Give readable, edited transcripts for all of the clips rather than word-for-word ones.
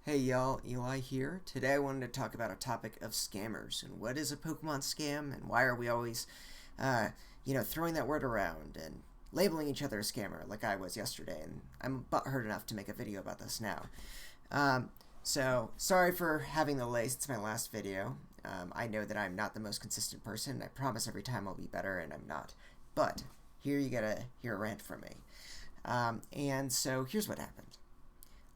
Hey y'all, Eli here. Today I wanted to talk about a topic of scammers and what is a Pokemon scam and why are we always, throwing that word around and labeling each other a scammer like I was yesterday. And I'm butthurt enough to make a video about this now. So sorry for having the delay since my last video. I know that I'm not the most consistent person. I promise every time I'll be better, and I'm not. But here you gotta hear a rant from me. And so here's what happened.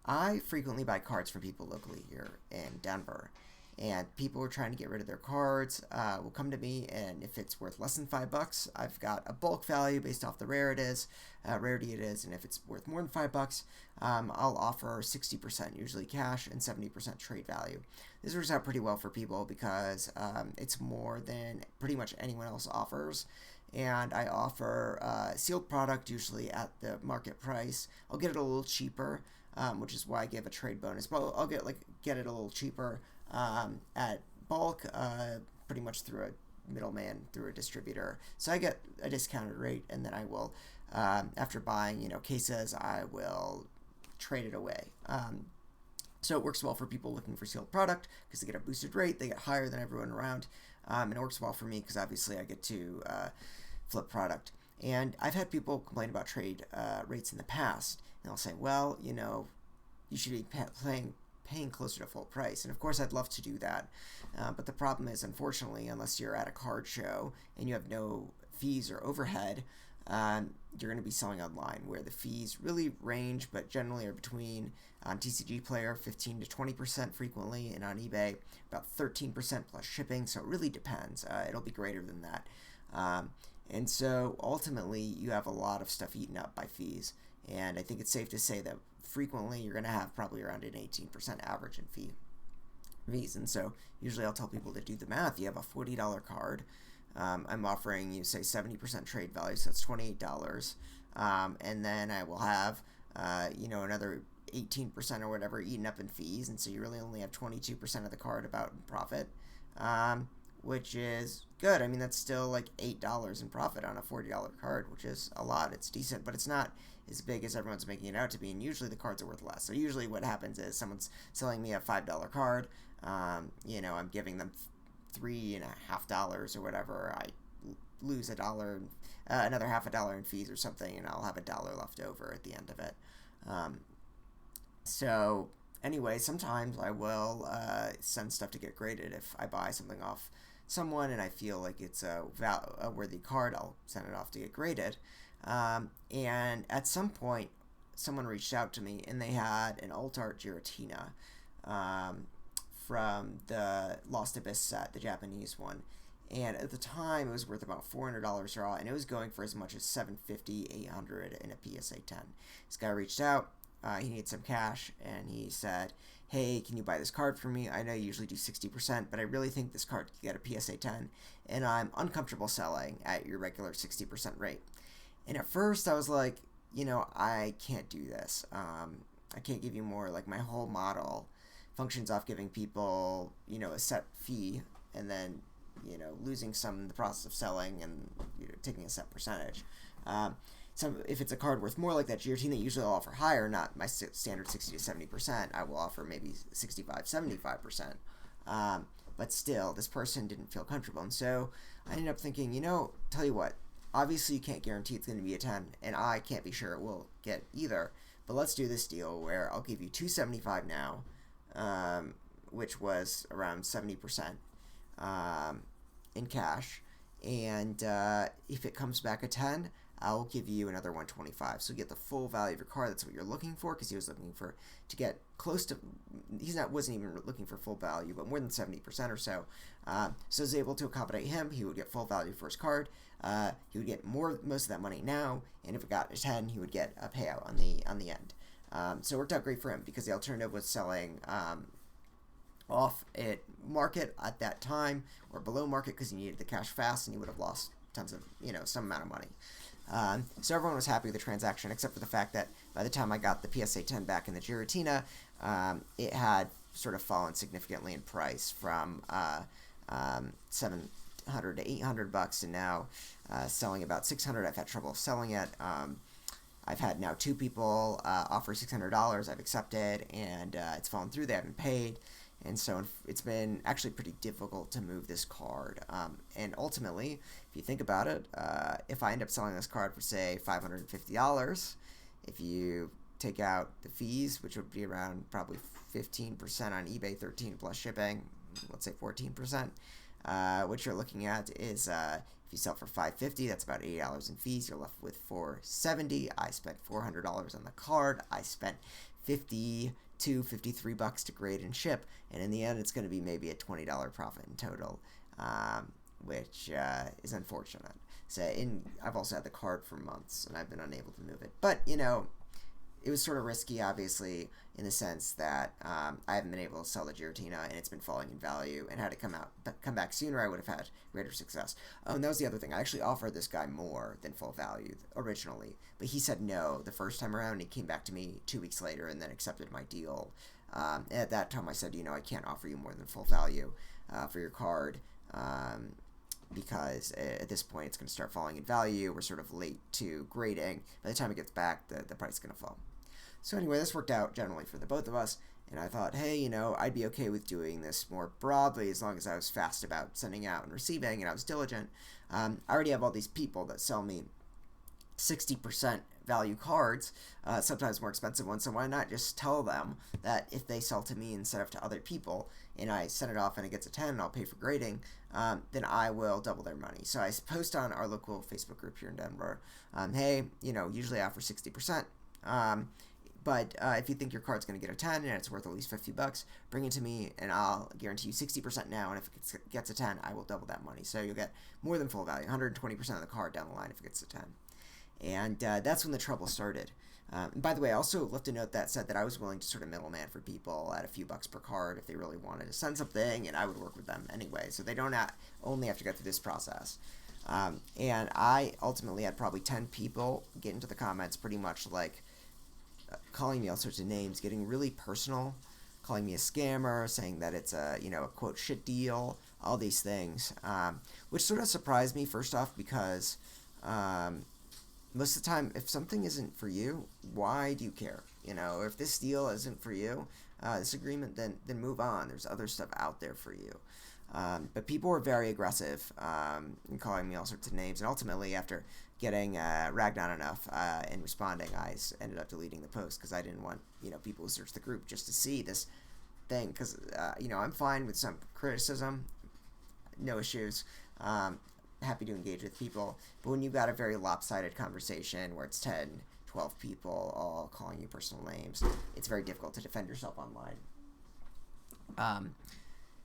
I frequently buy cards from people locally here in Denver, and people are trying to get rid of their cards. Will come to me, and if it's worth less than $5, I've got a bulk value based off the rarity it is, and if it's worth more than $5, I'll offer 60%, usually cash, and 70% trade value. This works out pretty well for people because it's more than pretty much anyone else offers. And I offer sealed product usually at the market price. I'll get it a little cheaper, which is why I give a trade bonus. But I'll get it a little cheaper at bulk, pretty much through a middleman, through a distributor. So I get a discounted rate, and then I will, after buying cases, I will trade it away. So it works well for people looking for sealed product because they get a boosted rate, they get higher than everyone around, and it works well for me because obviously I get to flip product. And I've had people complain about trade rates in the past, and they'll say, well, you should be paying closer to full price. And of course, I'd love to do that. But the problem is, unfortunately, unless you're at a card show and you have no fees or overhead, you're going to be selling online, where the fees really range, but generally are between, on TCG Player, 15 to 20% frequently, and on eBay, about 13% plus shipping. So it really depends. It'll be greater than that. And so ultimately, you have a lot of stuff eaten up by fees. And I think it's safe to say that frequently you're going to have probably around an 18% average in fees. And so usually I'll tell people to do the math. You have a $40 card. I'm offering you, say, 70% trade value, so that's $28. And then I will have, another 18% or whatever eaten up in fees. And so you really only have 22% of the card about in profit, which is good. I mean, that's still like $8 in profit on a $40 card, which is a lot. It's decent, but it's not as big as everyone's making it out to be, and usually the cards are worth less. So usually what happens is someone's selling me a $5 card, I'm giving them $3.50 or whatever. I lose $1, another half a dollar in fees or something, and I'll have $1 left over at the end of it. So anyway, sometimes I will send stuff to get graded. If I buy something off someone and I feel like it's a worthy card, I'll send it off to get graded. And at some point, someone reached out to me, and they had an alt art Giratina from the Lost Abyss set, the Japanese one. And at the time, it was worth about $400 raw, and it was going for as much as $750, $800 in a PSA 10. This guy reached out. He needed some cash, and he said, hey, can you buy this card for me? I know you usually do 60%, but I really think this card could get a PSA 10, and I'm uncomfortable selling at your regular 60% rate. And at first, I was like, I can't do this. I can't give you more. Like, my whole model functions off giving people, a set fee, and then, losing some in the process of selling and taking a set percentage. So if it's a card worth more like that Giratina, usually I'll offer higher, not my standard 60 to 70%. I will offer maybe 65, 75%. But still, this person didn't feel comfortable. And so I ended up thinking, tell you what, obviously you can't guarantee it's going to be a 10, and I can't be sure it will get either. But let's do this deal where I'll give you $275 now, which was around 70% in cash. And if it comes back a 10, I'll give you another $125. So you get the full value of your card. That's what you're looking for, because he was looking for to get close to. Wasn't even looking for full value, but more than 70% or so. So I was able to accommodate him. He would get full value for his card. He would get most of that money now, and if it got a 10, he would get a payout on the end. So it worked out great for him because the alternative was selling off at market at that time or below market because he needed the cash fast, and he would have lost tons of some amount of money. So everyone was happy with the transaction, except for the fact that by the time I got the PSA 10 back in the Giratina, it had sort of fallen significantly in price from $700 to $800, and now selling about $600. I've had trouble selling it. I've had now two people offer $600. I've accepted, and it's fallen through. They haven't paid. And so it's been actually pretty difficult to move this card. And ultimately, if you think about it, if I end up selling this card for, say, $550, if you take out the fees, which would be around probably 15% on eBay, 13 plus shipping, let's say 14%, what you're looking at is if you sell for $550, that's about $80 in fees. You're left with $470. I spent $400 on the card. I spent $53 to grade and ship, and in the end it's going to be maybe a $20 profit in total, which is unfortunate. So I've also had the card for months and I've been unable to move it, but it was sort of risky, obviously, in the sense that I haven't been able to sell the Giratina, and it's been falling in value. And had it come back sooner, I would have had greater success. Oh, and that was the other thing. I actually offered this guy more than full value originally, but he said no the first time around. And he came back to me 2 weeks later and then accepted my deal. At that time, I said, I can't offer you more than full value for your card. Because at this point it's going to start falling in value. We're sort of late to grading. By the time it gets back, the price is going to fall. So anyway, this worked out generally for the both of us, and I thought, hey, I'd be okay with doing this more broadly as long as I was fast about sending out and receiving, and I was diligent. I already have all these people that sell me 60% value cards, sometimes more expensive ones, so why not just tell them that if they sell to me instead of to other people, and I send it off and it gets a 10 and I'll pay for grading, then I will double their money. So I post on our local Facebook group here in Denver, hey, usually I offer 60%, but if you think your card's going to get a 10 and it's worth at least $50, bring it to me and I'll guarantee you 60% now, and if it gets a 10, I will double that money. So you'll get more than full value, 120% of the card down the line if it gets a 10. And that's when the trouble started. And by the way, I also left a note that said that I was willing to sort of middleman for people at a few bucks per card if they really wanted to send something, and I would work with them anyway. So they don't only have to go through this process. And I ultimately had probably 10 people get into the comments pretty much like calling me all sorts of names, getting really personal, calling me a scammer, saying that it's a quote shit deal, all these things, which sort of surprised me first off because most of the time, if something isn't for you, why do you care? If this deal isn't for you, this agreement, then move on. There's other stuff out there for you. But people were very aggressive in calling me all sorts of names, and ultimately, after getting ragged on enough and responding, I ended up deleting the post because I didn't want people to search the group just to see this thing. Because I'm fine with some criticism, no issues. Happy to engage with people, but when you've got a very lopsided conversation where it's 10, 12 people all calling you personal names, it's very difficult to defend yourself online.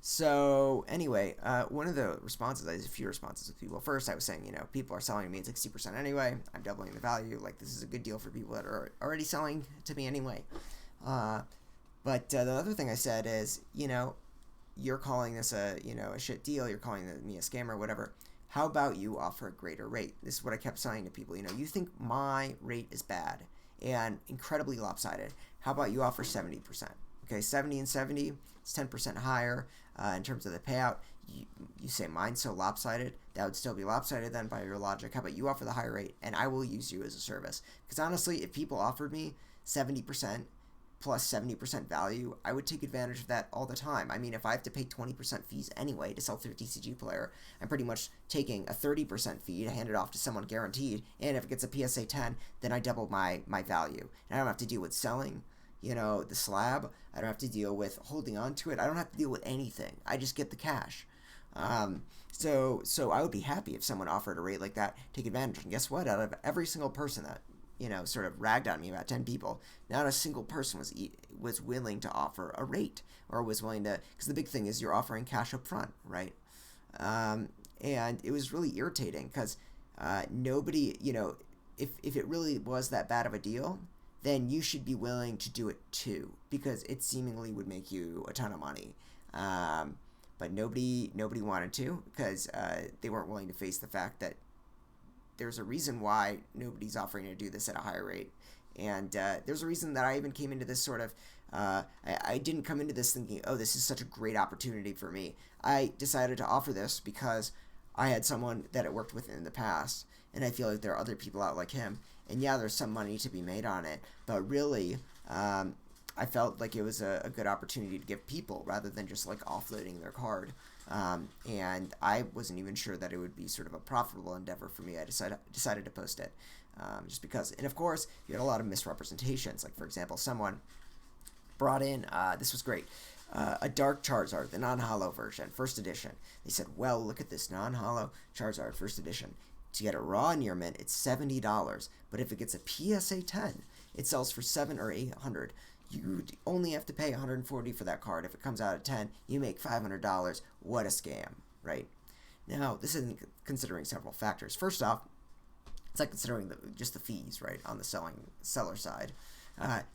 So anyway, one of the responses, I had a few responses with people. First, I was saying, people are selling to me at 60% anyway. I'm doubling the value. Like, this is a good deal for people that are already selling to me anyway. But the other thing I said is, you're calling this a shit deal. You're calling me a scammer, whatever. How about you offer a greater rate? This is what I kept saying to people. You think my rate is bad and incredibly lopsided. How about you offer 70%? Okay, 70 and 70, it's 10% higher in terms of the payout. You say mine's so lopsided, that would still be lopsided then by your logic. How about you offer the higher rate and I will use you as a service? Because honestly, if people offered me 70% plus 70% value, I would take advantage of that all the time. I mean, if I have to pay 20% fees anyway to sell through a TCG player, I'm pretty much taking a 30% fee to hand it off to someone guaranteed, and if it gets a PSA 10, then I double my value. And I don't have to deal with selling, the slab. I don't have to deal with holding on to it. I don't have to deal with anything. I just get the cash. So I would be happy if someone offered a rate like that, take advantage. And guess what? Out of every single person that sort of ragged on me, about 10 people, not a single person was willing to offer a rate or was willing to, because the big thing is you're offering cash up front, right? And it was really irritating because nobody, if it really was that bad of a deal, then you should be willing to do it too, because it seemingly would make you a ton of money. But nobody wanted to, because they weren't willing to face the fact that there's a reason why nobody's offering to do this at a higher rate. And there's a reason that I even came into this sort of, I didn't come into this thinking, oh, this is such a great opportunity for me. I decided to offer this because I had someone that I worked with in the past, and I feel like there are other people out like him, And yeah, there's some money to be made on it, but really, I felt like it was a good opportunity to give people rather than just like offloading their card. And I wasn't even sure that it would be sort of a profitable endeavor for me. I decided to post it just because. And of course, you had a lot of misrepresentations. Like, for example, someone brought in, this was great, a Dark Charizard, the non-holo version, first edition. They said, well, look at this non-holo Charizard, first edition. To get a raw near mint, it's $70, but if it gets a PSA 10, it sells for $700 or $800. You only have to pay $140 for that card. If it comes out at 10, you make $500. What a scam, right? Now, this isn't considering several factors. First off, it's not considering just the fees, right, on the seller side.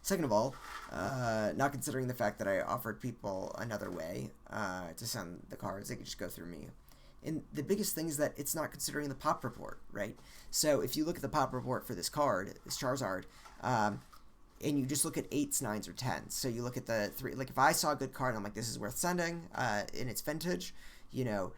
Second of all, not considering the fact that I offered people another way to send the cards. They could just go through me. And the biggest thing is that it's not considering the pop report, right? So if you look at the pop report for this card, this Charizard, and you just look at 8s, 9s, or 10s. So you look at the 3, like if I saw a good card and I'm like, this is worth sending in its vintage, you know,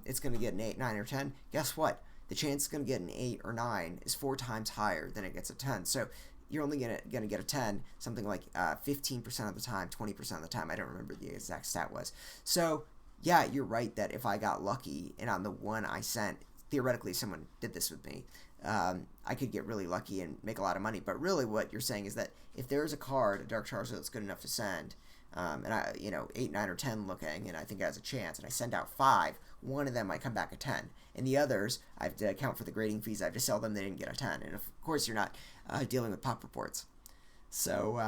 it's going to get an 8, 9, or 10. Guess what? The chance it's going to get an 8 or 9 is 4 times higher than it gets a 10. So you're only going to get a 10 something like 15% of the time, 20% of the time. I don't remember the exact stat was. So yeah, you're right that if I got lucky and on the one I sent, theoretically someone did this with me, I could get really lucky and make a lot of money. But really what you're saying is that if there's a card, a Dark Charizard that's good enough to send, and I, 8, 9, or 10 looking, and I think it has a chance, and I send out 5, one of them might come back a 10. And the others, I have to account for the grading fees. I have to sell them, they didn't get a 10. And of course you're not dealing with pop reports. So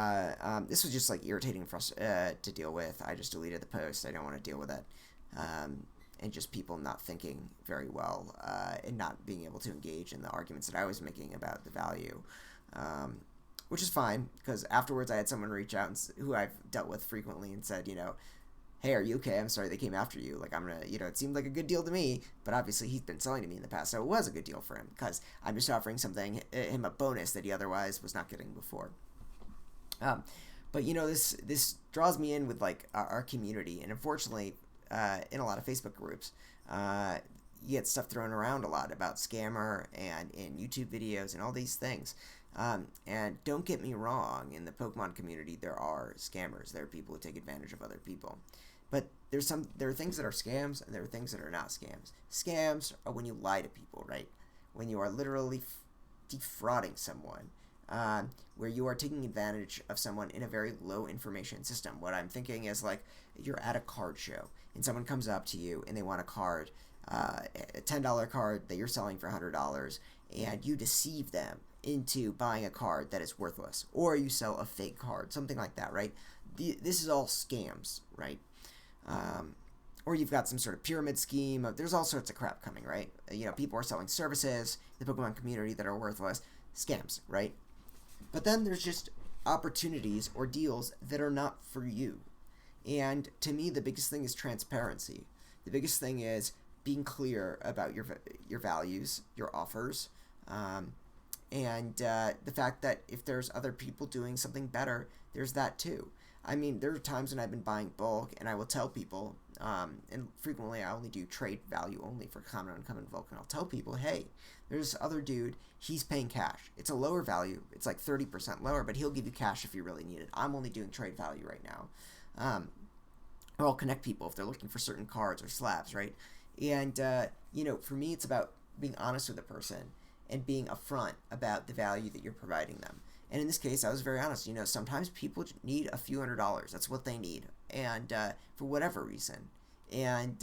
this was just like irritating for us to deal with. I just deleted the post. I don't want to deal with it. And just people not thinking very well and not being able to engage in the arguments that I was making about the value, which is fine because afterwards I had someone reach out who I've dealt with frequently and said, hey, are you okay? I'm sorry they came after you. Like, I'm gonna, it seemed like a good deal to me, but obviously he's been selling to me in the past, so it was a good deal for him because I'm just offering him a bonus that he otherwise was not getting before. But this draws me in with like our community, and unfortunately, in a lot of Facebook groups, you get stuff thrown around a lot about scammer and in YouTube videos and all these things. And don't get me wrong, in the Pokemon community, there are scammers. There are people who take advantage of other people. But there are things that are scams, and there are things that are not scams. Scams are when you lie to people, right? When you are literally defrauding someone, where you are taking advantage of someone in a very low information system. What I'm thinking is like you're at a card show, and someone comes up to you, and they want a card, a $10 card that you're selling for $100, and you deceive them into buying a card that is worthless, or you sell a fake card, something like that, right? This is all scams, right? Or you've got some sort of pyramid scheme. There's all sorts of crap coming, right? People are selling services in the Pokemon community that are worthless. Scams, right? But then there's just opportunities or deals that are not for you. And to me, the biggest thing is transparency. The biggest thing is being clear about your values, your offers, and the fact that if there's other people doing something better, there's that too. I mean, there are times when I've been buying bulk, and I will tell people, and frequently I only do trade value only for common, uncommon, bulk, and I'll tell people, hey, there's this other dude, he's paying cash. It's a lower value, it's like 30% lower, but he'll give you cash if you really need it. I'm only doing trade value right now. Or I'll connect people if they're looking for certain cards or slabs, right? And, for me, it's about being honest with a person and being upfront about the value that you're providing them. And in this case, I was very honest. Sometimes people need a few $100s. That's what they need, and for whatever reason. And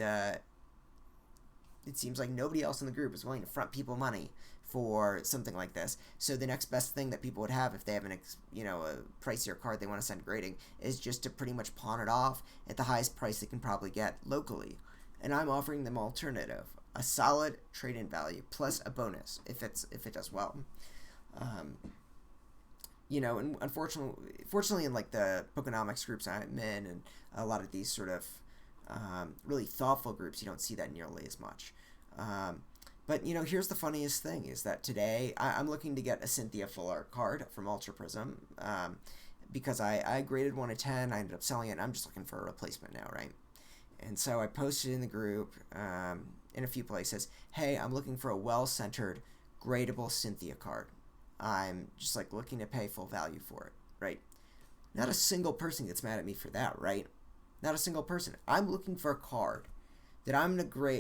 it seems like nobody else in the group is willing to front people money for something like this. So the next best thing that people would have if they have a pricier card they want to send grading is just to pretty much pawn it off at the highest price they can probably get locally. And I'm offering them alternative, a solid trade-in value plus a bonus if it does well. And fortunately in like the Pokenomics groups I'm in and a lot of these sort of really thoughtful groups, you don't see that nearly as much. But here's the funniest thing is that today I'm looking to get a Cynthia Full Art card from Ultra Prism because I graded one to 10. I ended up selling it, and I'm just looking for a replacement now, right? And so I posted in the group in a few places, hey, I'm looking for a well-centered, gradable Cynthia card. I'm just like looking to pay full value for it, right? Not a single person gets mad at me for that, right? Not a single person. I'm looking for a card that I'm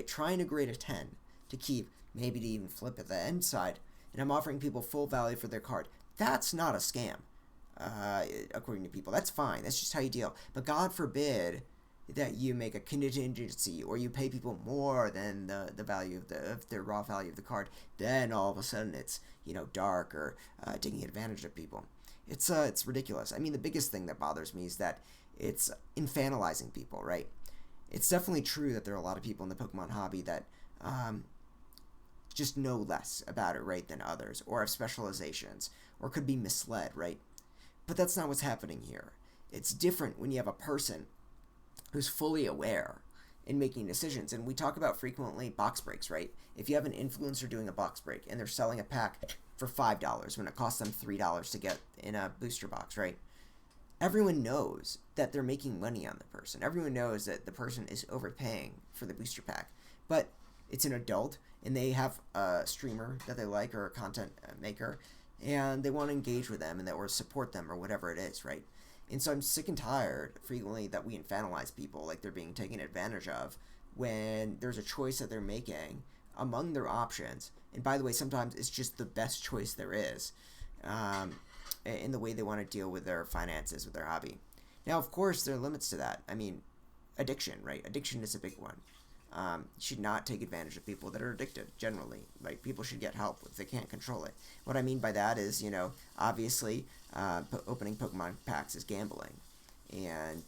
trying to grade a 10 to keep, maybe to even flip at the end side, and I'm offering people full value for their card. That's not a scam, according to people. That's fine. That's just how you deal. But God forbid that you make a contingency or you pay people more than the value of the raw value of the card. Then all of a sudden it's dark or taking advantage of people. It's ridiculous. I mean, the biggest thing that bothers me is that it's infantilizing people, right? It's definitely true that there are a lot of people in the Pokemon hobby that just know less about it, right, than others, or have specializations, or could be misled, right? But that's not what's happening here. It's different when you have a person who's fully aware in making decisions. And we talk about frequently box breaks, right? If you have an influencer doing a box break and they're selling a pack for $5 when it costs them $3 to get in a booster box, right? Everyone knows that they're making money on the person. Everyone knows that the person is overpaying for the booster pack. But it's an adult, and they have a streamer that they like or a content maker, and they want to engage with them or support them or whatever it is, right? And so I'm sick and tired frequently that we infantilize people like they're being taken advantage of when there's a choice that they're making among their options. And by the way, sometimes it's just the best choice there is in the way they want to deal with their finances, with their hobby. Now, of course, there are limits to that. I mean, addiction, right? Addiction is a big one. You should not take advantage of people that are addicted, generally. Like, people should get help if they can't control it. What I mean by that is, obviously, opening Pokemon packs is gambling. And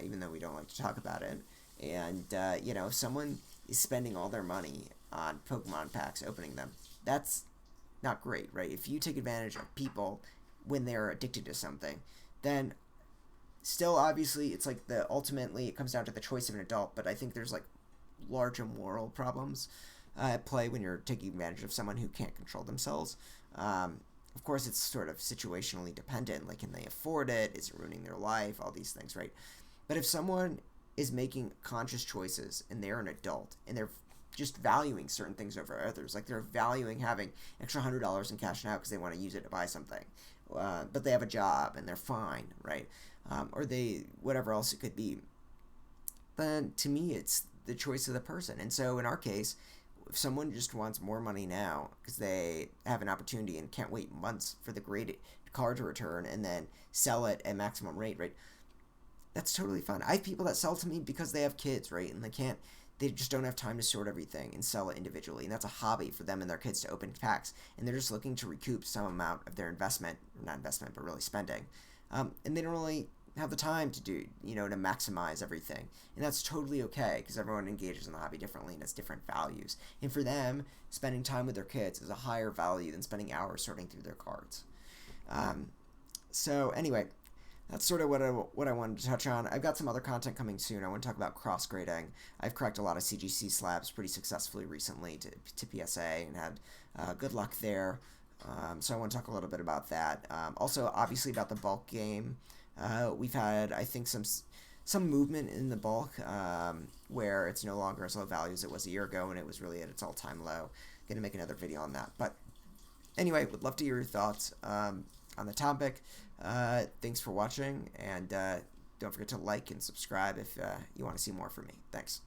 even though we don't like to talk about it. And, if someone is spending all their money on Pokemon packs, opening them, that's not great, right? If you take advantage of people when they're addicted to something, then still, obviously, it's like ultimately it comes down to the choice of an adult, but I think there's like larger moral problems at play when you're taking advantage of someone who can't control themselves. Of course, it's sort of situationally dependent, like can they afford it? Is it ruining their life? All these things, right? But if someone is making conscious choices and they're an adult and they're just valuing certain things over others, like they're valuing having extra $100 in cash now because they want to use it to buy something, but they have a job and they're fine, right? Or whatever else it could be, then to me it's the choice of the person. And so in our case, if someone just wants more money now because they have an opportunity and can't wait months for the great card to return and then sell it at maximum rate, right? That's totally fine. I have people that sell to me because they have kids, right? And they just don't have time to sort everything and sell it individually. And that's a hobby for them and their kids to open packs. And they're just looking to recoup some amount of their investment, not investment, but really spending. And they don't really have the time to do, to maximize everything. And that's totally okay because everyone engages in the hobby differently and has different values. And for them, spending time with their kids is a higher value than spending hours sorting through their cards. So anyway, that's sort of what I wanted to touch on. I've got some other content coming soon. I want to talk about cross-grading. I've cracked a lot of CGC slabs pretty successfully recently to PSA and had good luck there. So I want to talk a little bit about that. Also, obviously, about the bulk game. We've had, I think, some movement in the bulk where it's no longer as low value as it was a year ago, and it was really at its all-time low. Going to make another video on that. But anyway, would love to hear your thoughts on the topic. Thanks for watching, and don't forget to like and subscribe if you want to see more from me. Thanks.